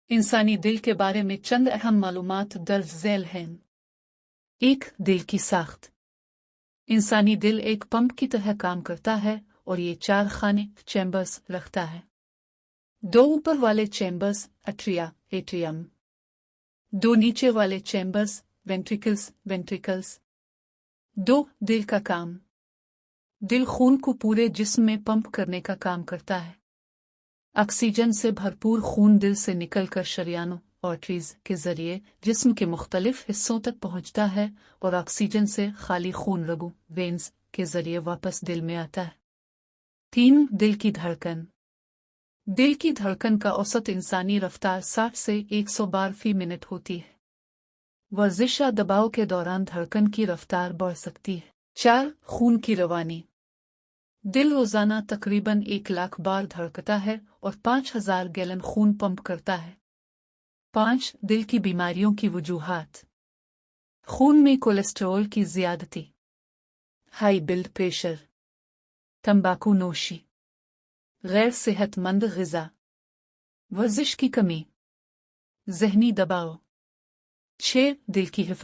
इंसानी दिल के बारे में चंद अहम मालूमात दर्ज झैल हैं। 1. दिल की साख्त। इंसानी दिल एक पंप की तरह काम करता है और ये 4 खाने चैम्बर्स रखता है। 2 ऊपर वाले चैम्बर्स अट्रिया एट्रियम, 2 नीचे वाले चैम्बर्स वेंट्रिकल्स। 2. दिल का काम। दिल खून को पूरे जिस्म में पंप करने का काम करता है। ऑक्सीजन से भरपूर खून दिल से निकलकर शरियानों आर्टरीज के जरिए जिस्म के मुख्तलिफ हिस्सों तक पहुंचता है और ऑक्सीजन से खाली खून रगों वेन्स के जरिए वापस दिल में आता है। 3. दिल की धड़कन। दिल की धड़कन का औसत इंसानी रफ्तार 60 से 100 बार फी मिनट होती है। वर्जिश या दबाव के दौरान धड़कन की रफ्तार बढ़ सकती है। 4. खून की रवानी। दिल रोजाना तकरीबन 1 लाख बार धड़कता है और 5000 गैलन खून पंप करता है। 5. दिल की बीमारियों की वजूहात। खून में कोलेस्ट्रॉल की ज़्यादती, हाई ब्लड प्रेशर, तंबाकू नोशी, गैर सेहतमंद ग़िज़ा, वर्जिश की कमी, ज़हनी दबाव। 6. दिल की हिफाज़त।